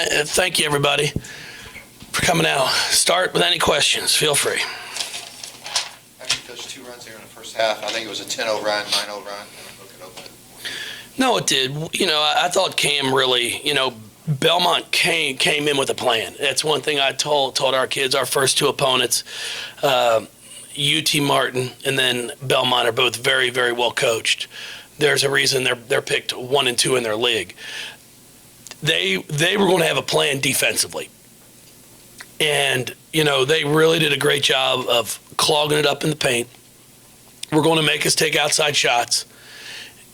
Thank you, everybody, for coming out. Start with any questions. Feel free. Actually, those 2 runs there in the first half, I think it was a 10-0 run, 9-0 run. No, it did. I thought Cam really, Belmont came in with a plan. That's one thing I told our kids. Our first 2 opponents, UT Martin and then Belmont, are both very, very well coached. There's a reason they're picked 1 and 2 in their league. They were going to have a plan defensively. And, they really did a great job of clogging it up in the paint. We're going to make us take outside shots.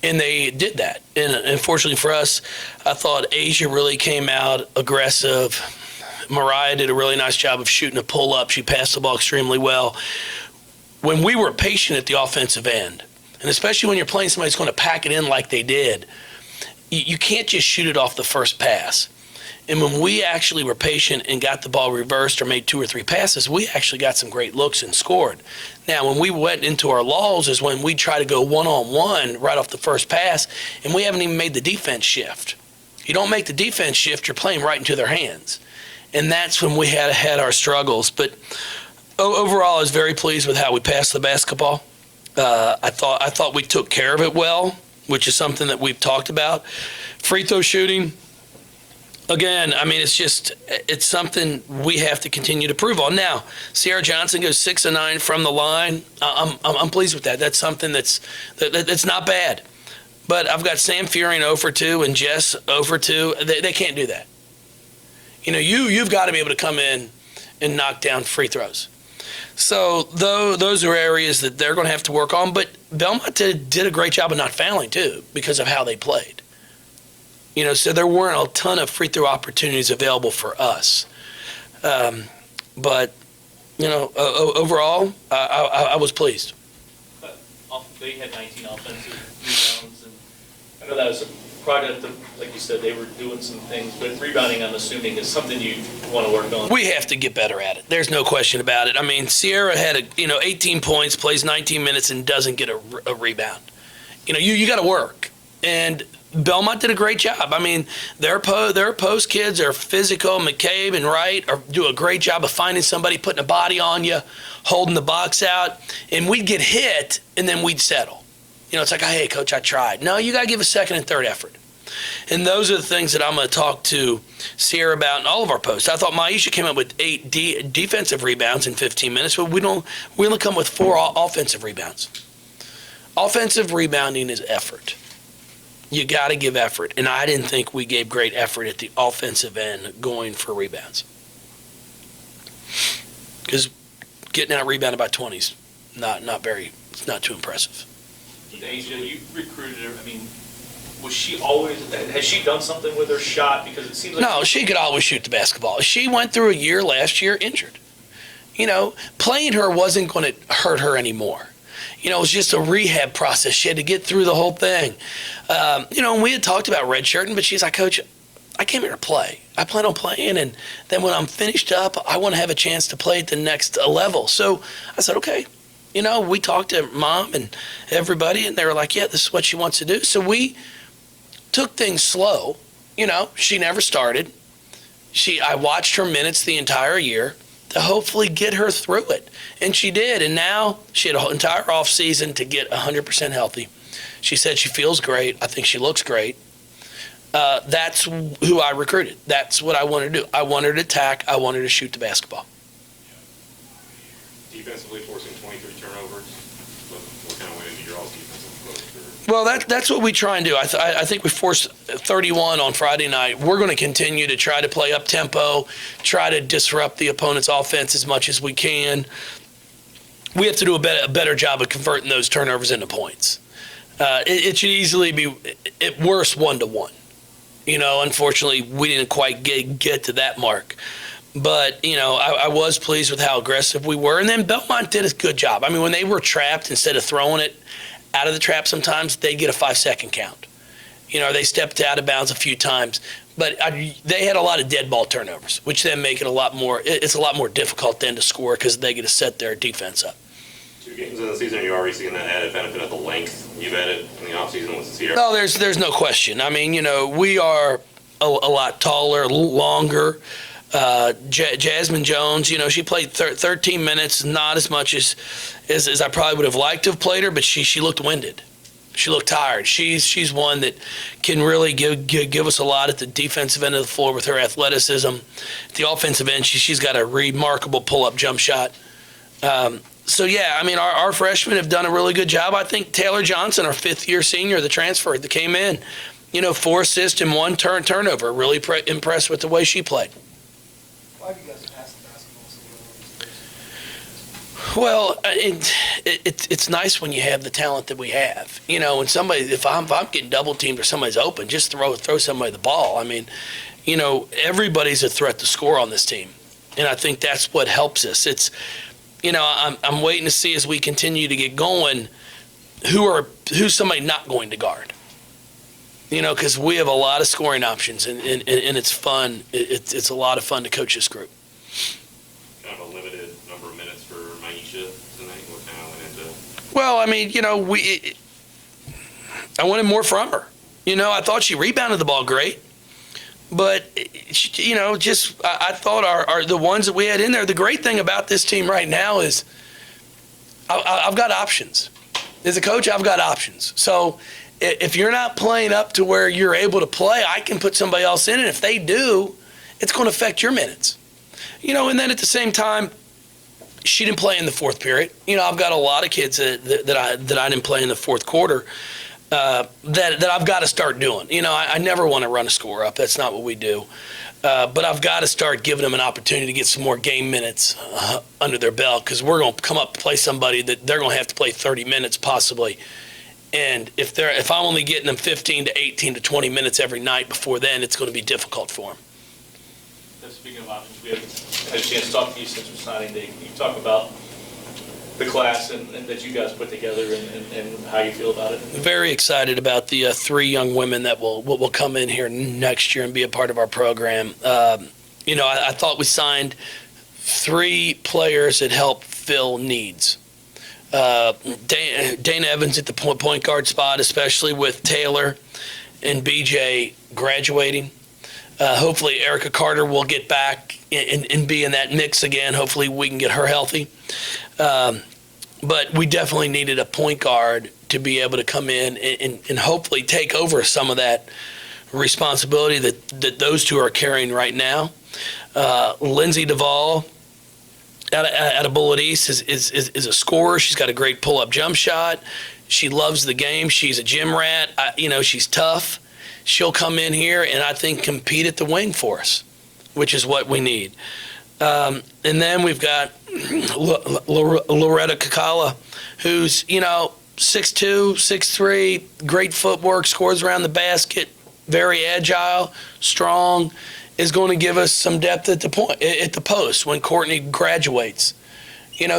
And they did that. And unfortunately for us, I thought Asia really came out aggressive. Mariah did a really nice job of shooting a pull-up. She passed the ball extremely well. When we were patient at the offensive end, and especially when you're playing somebody who's going to pack it in like they did, you can't just shoot it off the first pass. And when we actually were patient and got the ball reversed or made 2 or 3 passes, we actually got some great looks and scored. Now, when we went into our lulls is when we try to go one-on-one right off the first pass, and we haven't even made the defense shift. You don't make the defense shift, you're playing right into their hands. And that's when we had our struggles. But overall, I was very pleased with how we passed the basketball. I thought we took care of it well, which is something that we've talked about. Free throw shooting, again, it's something we have to continue to prove on. Now, Sierra Johnson goes 6 of 9 from the line. I'm pleased with that. That's something that's not bad. But I've got Sam Furian 0 for 2 and Jess 0 for 2. They can't do that. You've got to be able to come in and knock down free throws. So those are areas that they're going to have to work on. But Belmont did a great job of not fouling, too, because of how they played. So there weren't a ton of free throw opportunities available for us. But overall, I was pleased. They had 19 offensive rebounds, and I know that was a product of, like you said, they were doing some things, but rebounding, I'm assuming, is something you want to work on. We have to get better at it. There's no question about it. Sierra had 18 points, plays 19 minutes, and doesn't get a rebound. You got to work. And Belmont did a great job. Their post kids are physical. McCabe and Wright do a great job of finding somebody, putting a body on you, holding the box out, and we'd get hit, and then we'd settle. It's like, hey, coach, I tried. No, you got to give a second and third effort. And those are the things that I'm going to talk to Sierra about in all of our posts. I thought Maisha came up with 8 defensive rebounds in 15 minutes, but we only come with 4 offensive rebounds. Offensive rebounding is effort. You got to give effort, and I didn't think we gave great effort at the offensive end going for rebounds. Because getting out rebounded by 20 is not too impressive. Asia, you recruited her. Was she always? Has she done something with her shot? Because it seems like no, she could always shoot the basketball. She went through a year last year injured. Playing her wasn't going to hurt her anymore. It was just a rehab process. She had to get through the whole thing. And we had talked about redshirting, but she's like, Coach, I came here to play. I plan on playing, and then when I'm finished up, I want to have a chance to play at the next level. So I said, okay. We talked to Mom and everybody, and they were like, yeah, this is what she wants to do. So we took things slow. She never started. I watched her minutes the entire year to hopefully get her through it. And she did. And now she had an entire off season to get 100% healthy. She said she feels great. I think she looks great. That's who I recruited. That's what I wanted to do. I wanted to attack. I wanted to shoot the basketball. Defensively forcing 23 turnovers. What kind of went into your all defensive approach? Well, that's what we try and do. I think we forced 31 on Friday night. We're going to continue to try to play up tempo, try to disrupt the opponent's offense as much as we can. We have to do a better job of converting those turnovers into points. It should easily be at worst 1-to-1. Unfortunately, we didn't quite get to that mark. But, I was pleased with how aggressive we were. And then Belmont did a good job. When they were trapped, instead of throwing it out of the trap sometimes, they get a 5-second count. They stepped out of bounds a few times. But they had a lot of dead ball turnovers, which then make it it's a lot more difficult then to score because they get to set their defense up. 2 games in the season, you're already seeing that added benefit of the length you've added in the offseason with Sierra. No, there's no question. We are a lot taller, a little longer. Jasmine Jones, she played 13 minutes, not as much as I probably would have liked to have played her, but she looked winded. She looked tired. She's one that can really give us a lot at the defensive end of the floor with her athleticism. At the offensive end, she's got a remarkable pull-up jump shot. Our freshmen have done a really good job. I think Taylor Johnson, our fifth-year senior, the transfer that came in, 4 assists and 1 turnover. Really impressed with the way she played. Why have you guys passed the basketball so Well, it's nice when you have the talent that we have. When somebody, if I'm getting double teamed or somebody's open, just throw somebody the ball. Everybody's a threat to score on this team, and I think that's what helps us. It's, I'm waiting to see as we continue to get going, who's somebody not going to guard. Because we have a lot of scoring options, and it's fun. It's a lot of fun to coach this group. Kind of a limited number of minutes for Maisha tonight. What kind of went into? Well, I wanted more from her. I thought she rebounded the ball great, but I thought our the ones that we had in there. The great thing about this team right now is I've got options. As a coach, I've got options. So if you're not playing up to where you're able to play, I can put somebody else in, and if they do, it's going to affect your minutes. And then at the same time, she didn't play in the fourth period. I've got a lot of kids that I didn't play in the fourth quarter that I've got to start doing. I never want to run a score up. That's not what we do. But I've got to start giving them an opportunity to get some more game minutes under their belt, because we're going to come up to play somebody that they're going to have to play 30 minutes possibly. And if I'm only getting them 15 to 18 to 20 minutes every night before then, it's going to be difficult for them. Speaking of options, we haven't had a chance to talk to you since we're signing day. Can you talk about the class and that you guys put together and how you feel about it? Very excited about the 3 young women that will come in here next year and be a part of our program. I thought we signed 3 players that help fill needs. Dana Evans at the point guard spot, especially with Taylor and BJ graduating. Hopefully Erica Carter will get back and be in that mix again. Hopefully we can get her healthy. But we definitely needed a point guard to be able to come in and hopefully take over some of that responsibility that those 2 are carrying right now. Lindsay Duvall out of Bullitt East is a scorer. She's got a great pull-up jump shot. She loves the game. She's a gym rat. She's tough. She'll come in here and I think compete at the wing for us, which is what we need. And then we've got Loretta Kakala, who's 6'2", 6'3", great footwork, scores around the basket, very agile, strong, is going to give us some depth at the post when Courtney graduates.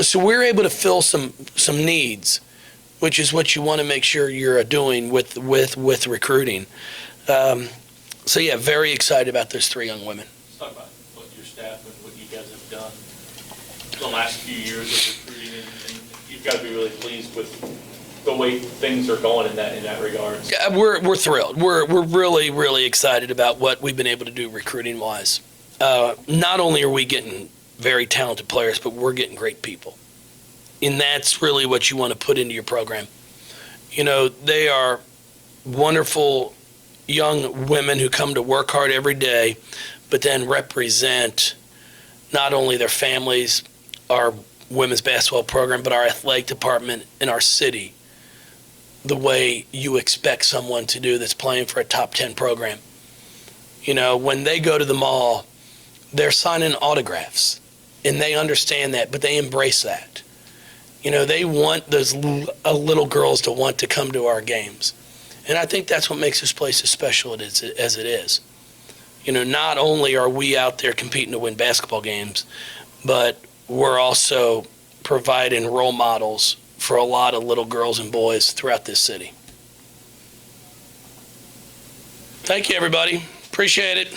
So we're able to fill some needs, which is what you want to make sure you're doing with recruiting. Very excited about those 3 young women. Let's talk about what your staff and what you guys have done the last few years of recruiting, and you've got to be really pleased with the way things are going in that regard. Yeah, we're thrilled. We're really, really excited about what we've been able to do recruiting wise. Not only are we getting very talented players, but we're getting great people, and that's really what you want to put into your program. They are wonderful young women who come to work hard every day, but then represent not only their families, our women's basketball program, but our athletic department in our city the way you expect someone to do that's playing for a top 10 program. When they go to the mall, they're signing autographs, and they understand that, but they embrace that. They want those little girls to want to come to our games. And I think that's what makes this place as special as it is. Not only are we out there competing to win basketball games, but we're also providing role models for a lot of little girls and boys throughout this city. Thank you, everybody. Appreciate it.